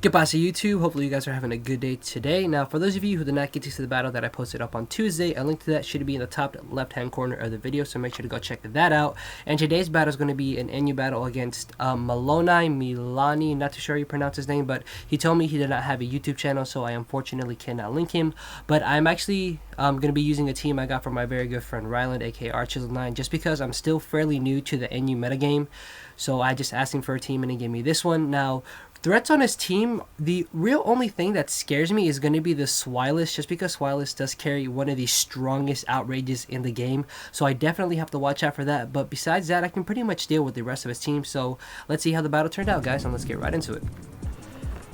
Good pasa YouTube, hopefully you guys are having a good day today. Now for those of you who did not get to see the battle that I posted up on Tuesday, a link to that should be in the top left hand corner of the video, so make sure to go check that out. And today's battle is going to be an NU battle against Miloni, not too sure how you pronounce his name, but he told me he did not have a YouTube channel, so I unfortunately cannot link him. But I'm actually going to be using a team I got from my very good friend Ryland, aka R9, just because I'm still fairly new to the NU metagame. So I just asked him for a team and he gave me this one. Now, threats on his team, the real only thing that scares me is going to be the Swellow, just because Swellow does carry one of the strongest outrages in the game. So I definitely have to watch out for that. But besides that, I can pretty much deal with the rest of his team. So let's see how the battle turned out, guys, and let's get right into it.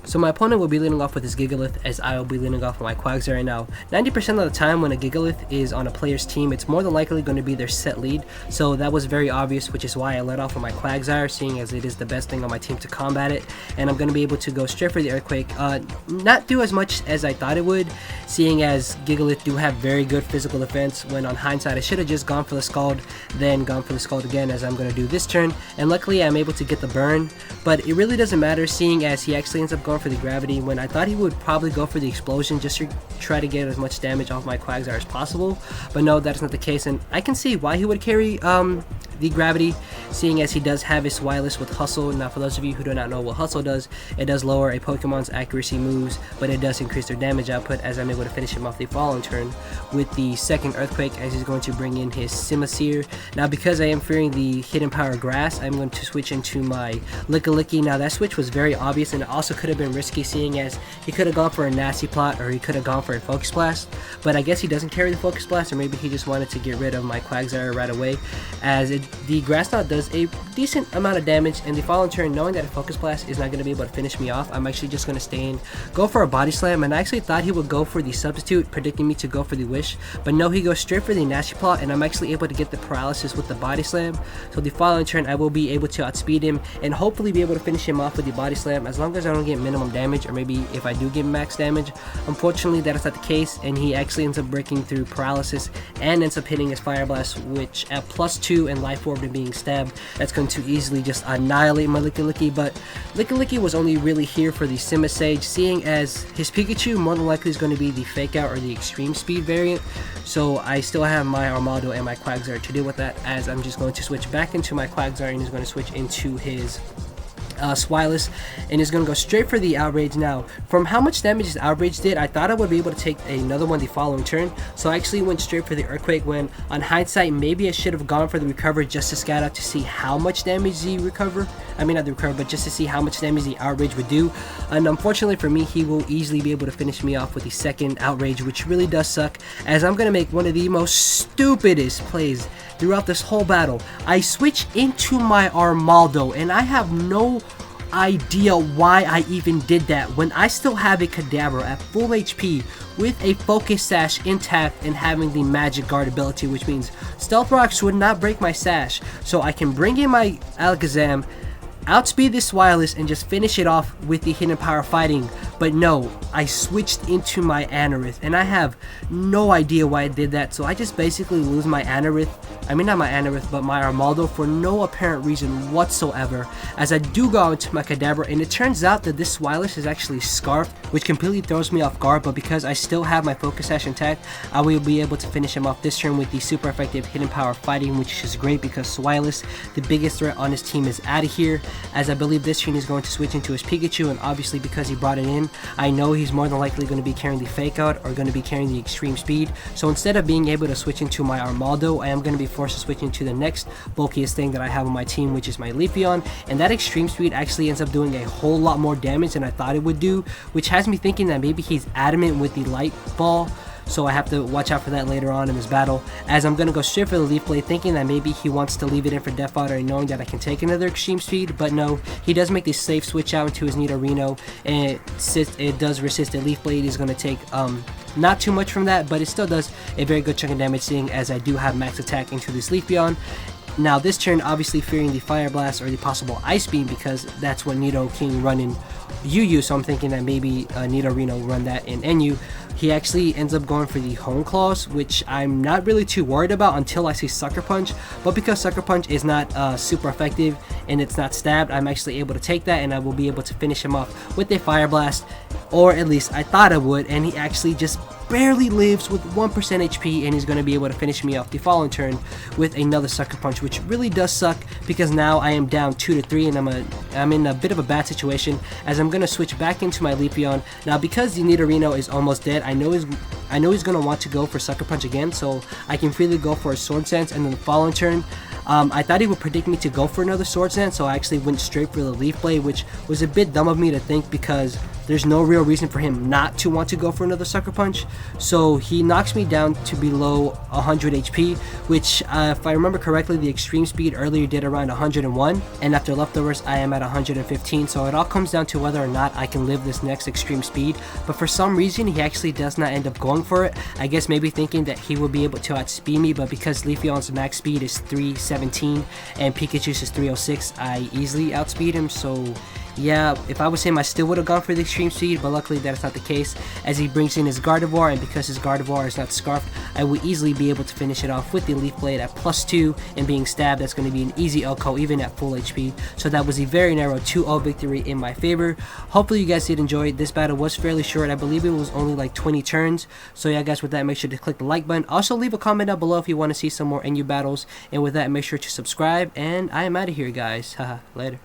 So my opponent will be leading off with his Gigalith, as I will be leading off with my Quagsire right now. 90% of the time when a Gigalith is on a player's team, it's more than likely going to be their set lead. So that was very obvious, which is why I led off with my Quagsire, seeing as it is the best thing on my team to combat it. And I'm going to be able to go straight for the Earthquake. Not do as much as I thought it would, seeing as Gigalith do have very good physical defense, when on hindsight I should have just gone for the Scald, then gone for the Scald again, as I'm going to do this turn. And luckily I'm able to get the burn, but it really doesn't matter, seeing as he actually ends up going for the Gravity, when I thought he would probably go for the Explosion just to try to get as much damage off my Quagsire as possible. But no, that's not the case, and I can see why he would carry the Gravity, seeing as he does have his Wireless with Hustle. Now for those of you who do not know what Hustle does, it does lower a Pokemon's accuracy moves, but it does increase their damage output, as I'm able to finish him off the following turn with the second Earthquake, as he's going to bring in his Simisear. Now because I am fearing the Hidden Power Grass, I'm going to switch into my Licky. Now that switch was very obvious, and it also could have been risky, seeing as he could have gone for a Nasty Plot, or he could have gone for a Focus Blast, but I guess he doesn't carry the Focus Blast, or maybe he just wanted to get rid of my Quagsire right away, as the Grass Knot does a decent amount of damage. And the following turn, knowing that a Focus Blast is not going to be able to finish me off, I'm actually just going to stay in, go for a Body Slam, and I actually thought he would go for the Substitute, predicting me to go for the Wish, but no, he goes straight for the Nasty Plot, and I'm actually able to get the Paralysis with the Body Slam. So the following turn I will be able to outspeed him and hopefully be able to finish him off with the Body Slam, as long as I don't get minimum damage, or maybe if I do get max damage. Unfortunately that is not the case, and he actually ends up breaking through Paralysis and ends up hitting his Fire Blast, which at +2 and Life Orb and being stabbed, that's going to easily just annihilate my Licky. But Licky was only really here for the Simisage, seeing as his Pikachu more than likely is going to be the Fake Out or the Extreme Speed variant. So I still have my Armaldo and my Quagsire to deal with that, as I'm just going to switch back into my Quagsire, and he's going to switch into his Swellow, and is going to go straight for the Outrage. Now, from how much damage his Outrage did, I thought I would be able to take another one the following turn, so I actually went straight for the Earthquake, when on hindsight maybe I should have gone for the Recover just to scout out to see how much damage the Recover, I mean not the Recover, but just to see how much damage the Outrage would do. And unfortunately for me, he will easily be able to finish me off with the second Outrage, which really does suck, as I'm going to make one of the most stupidest plays throughout this whole battle. I switch into my Armaldo, and I have no idea why I even did that, when I still have a Kadabra at full HP with a Focus Sash intact and having the Magic Guard ability, which means Stealth Rocks would not break my Sash, so I can bring in my Alakazam, outspeed this Swellow, and just finish it off with the Hidden Power Fighting. But no, I switched into my Anorith, and I have no idea why I did that, so I just basically lose my Anorith, I mean not my Anorith, but my Armaldo, for no apparent reason whatsoever, as I do go into my Kadabra, and it turns out that this Swellow is actually Scarfed, which completely throws me off guard, but because I still have my Focus Sash intact, I will be able to finish him off this turn with the super effective Hidden Power Fighting, which is great because Swellow, the biggest threat on his team, is out of here, as I believe this turn is going to switch into his Pikachu, and obviously because he brought it in, I know he's more than likely going to be carrying the Fake Out or going to be carrying the Extreme Speed. So instead of being able to switch into my Armaldo, I am going to be forced to switch into the next bulkiest thing that I have on my team, which is my Leafeon, and that Extreme Speed actually ends up doing a whole lot more damage than I thought it would do, which has me thinking that maybe he's adamant with the Light Ball. So I have to watch out for that later on in this battle, as I'm going to go straight for the Leaf Blade, thinking that maybe he wants to leave it in for Death Fodder, knowing that I can take another Extreme Speed. But no, he does make the safe switch out into his Nidorino, and it does resist a Leaf Blade. He's going to take not too much from that, but it still does a very good chunk of damage, seeing as I do have max attack into this Leafeon. Now this turn, obviously fearing the Fire Blast or the possible Ice Beam, because that's what Nidoking run in UU, so I'm thinking that maybe Nidorino will run that in NU. He actually ends up going for the Hone Claws, which I'm not really too worried about until I see Sucker Punch, but because Sucker Punch is not super effective and it's not stabbed, I'm actually able to take that and I will be able to finish him off with a Fire Blast, or at least I thought I would, and he actually just barely lives with 1% HP, and he's going to be able to finish me off the following turn with another Sucker Punch, which really does suck because now I am down 2-3 and I'm in a bit of a bad situation, as I'm going to switch back into my Leafeon. Now because the Nidorino is almost dead, I know he's going to want to go for Sucker Punch again, so I can freely go for a Sword Sense, and then the following turn I thought he would predict me to go for another Sword Sense, so I actually went straight for the Leaf Blade, which was a bit dumb of me to think because there's no real reason for him not to want to go for another Sucker Punch. So he knocks me down to below 100 HP, which if I remember correctly, the extreme speed earlier did around 101, and after leftovers I am at 115, so it all comes down to whether or not I can live this next extreme speed. But for some reason he actually does not end up going for it. I guess maybe thinking that he will be able to outspeed me, but because Leafeon's max speed is 317 and Pikachu's is 306, I easily outspeed him. So yeah, if I was him, I still would have gone for the extreme speed, but luckily that's not the case, as he brings in his Gardevoir, and because his Gardevoir is not Scarfed, I would easily be able to finish it off with the Leaf Blade at +2, and being stabbed, that's going to be an easy LCO even at full HP. So that was a very narrow 2-0 victory in my favor. Hopefully you guys did enjoy it. This battle was fairly short. I believe it was only like 20 turns. So yeah guys, with that, make sure to click the like button. Also leave a comment down below if you want to see some more NU battles, and with that, make sure to subscribe, and I am out of here guys. Haha, later.